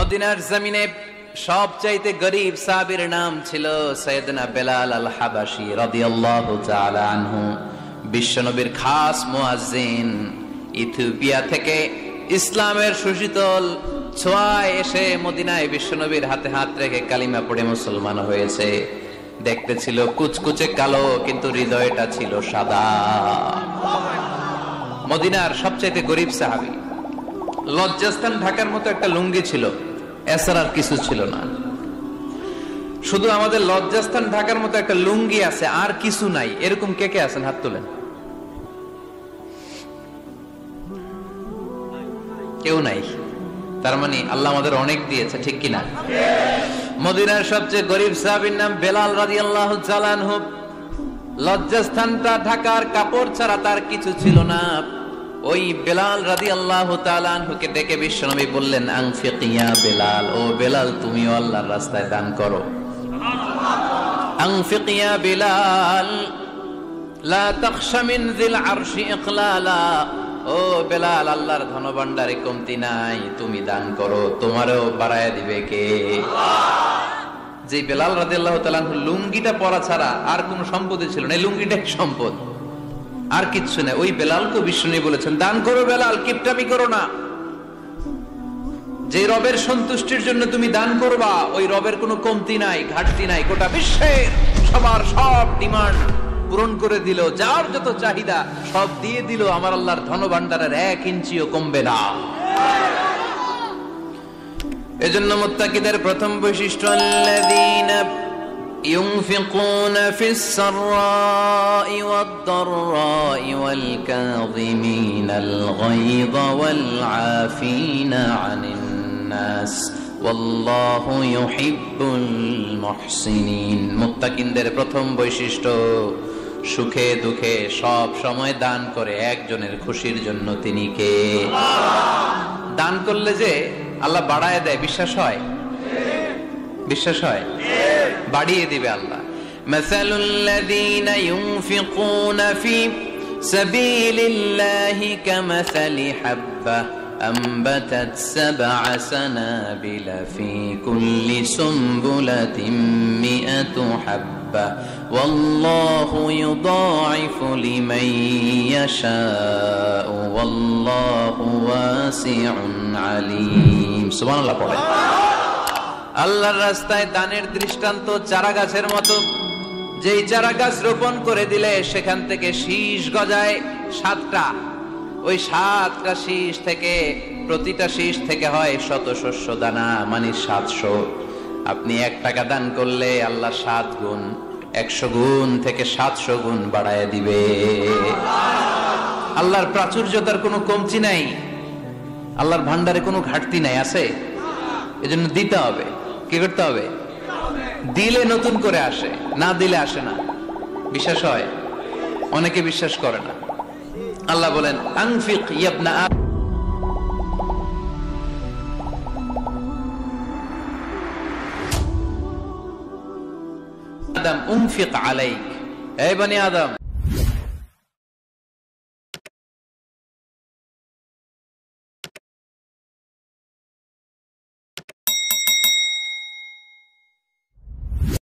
মদিনার জমিনে সবচাইতে গরীব সাহাবীর নাম ছিল সাইয়েদনা বেলাল আল হাবাশী রাদিয়াল্লাহু তাআলা আনহু। বিশ্বনবীর খাস মুয়াজ্জিন, ইথিওপিয়া থেকে ইসলামের সুশীতল ছোঁয়ায় এসে মদিনায় বিশ্বনবীর হাতে হাত রেখে কালিমা পড়ে মুসলমান হয়েছে। দেখতে ছিল কুচকুচে কালো, কিন্তু হৃদয়টা ছিল সাদা। মদিনার সবচাইতে গরীব সাহাবী। লজ্জাস্থান ঢাকার মতো একটা লুঙ্গি ছিল, এছাড়া আর কিছু ছিল না। শুধু আমাদের লজ্জাস্থান ঢাকার মতো একটা লুঙ্গি আছে, আর কিছু নাই। এরকম কে কে আছেন? হাত তোলেন। কেউ নাই। তার মানে আল্লাহ আমাদের অনেক দিয়েছে, ঠিক কিনা? মদিনার সবচেয়ে গরীব সাহাবীর নাম বেলাল রাদিয়াল্লাহু তাআলা আনহু। লজ্জাস্থানটা ঢাকার কাপড় ছাড়া তার কিছু ছিল না। ওই বেলাল রাদিয়াল্লাহু তাআলা আনহুকে ডেকে বিশ্বনবী বললেন, আনফিক ইয়া বেলাল, ও বেলাল তুমিও আল্লাহর রাস্তায় দান করো। আনফিক ইয়া বেলাল লা তাখশা মিন যিল আরশি ইকলালা, ও বেলাল আল্লাহর ধনভাণ্ডারে কমতি নাই, তুমি দান করো, তোমারও বাড়ায় দিবে কে? যে বেলাল রাদিয়াল্লাহু তাআলা আনহু লুঙ্গিটা পরা ছাড়া আর কোনো সম্পদই ছিল না, এই লুঙ্গিটাই সম্পদ, আর কিচ্ছু নেই। ওই বেলালকে বিষ্ণু বলেছেন, দান করো বেলাল, কিপটামি করো না। যে রবের সন্তুষ্টির জন্য তুমি দান করবা, ওই রবের কোনো কমতি নাই, ঘাটতি নাই। গোটা বিশ্বের সবার সব ডিমান্ড পূরণ করে দিল, যার যত চাহিদা সব দিয়ে দিল, আমার আল্লাহর ধনভাণ্ডারের 1 ইঞ্চিও কমবে না। এজন্য মুত্তাকিদের প্রথম বৈশিষ্ট্য, আল্লাযীনা ينفقون في السراء والضراء والكاظمين الغيظ والعافين عن الناس والله يحب المحسنين। মুত্তাকিনদের প্রথম বৈশিষ্ট্য, সুখে দুঃখে সব সময় দান করে একজনের খুশির জন্য। তিনি কে? দান করলে যে আল্লাহ বাড়ায় দেয়, বিশ্বাস হয়? বিশ্বাস হয়? বাড়িয়ে দিবে আল্লাহ। মাসালুল্লাযীনা ইউনফিকুনা ফি সাবিলিল্লাহি কামাসালি হাব্বা আনবাতাত সাবআ সানাবিলা ফি কুল্লি সুমবুলাতিন মিআতু হাব্বা ওয়াল্লাহু ইউদাঈফু লিমান ইয়াশাউ ওয়াল্লাহু ওয়াসিউন আলীম। সুবহানাল্লাহ পড়ে। আল্লাহর রাস্তায় দানের দৃষ্টান্ত চারা গাছের মতো। যেই চারা গাছ রোপণ করে দিলে সেখান থেকে শীষ গজায় 7টা। ওই 7টা শীষ থেকে প্রতিটা শীষ থেকে হয় শত শস্য দানা, মানে 700। আপনি 1 টাকা দান করলে আল্লাহ 7 গুণ, 100 গুণ থেকে 700 গুণ বাড়ায় দিবে। আল্লাহর প্রাচুর্যতার কোনো কমতি নাই, আল্লাহর ভান্ডারে কোনো ঘাটতি নাই। আছে? এজন্য দিতে হবে। কি করতে হবে? দিলে নতুন করে আসে, না দিলে আসে না। বিশ্বাস হয়? অনেকে বিশ্বাস করে না। আল্লাহ বলেন, আনফিক ইয়া ইবনা আদম উনফিক আলাইক, হে বনি আদম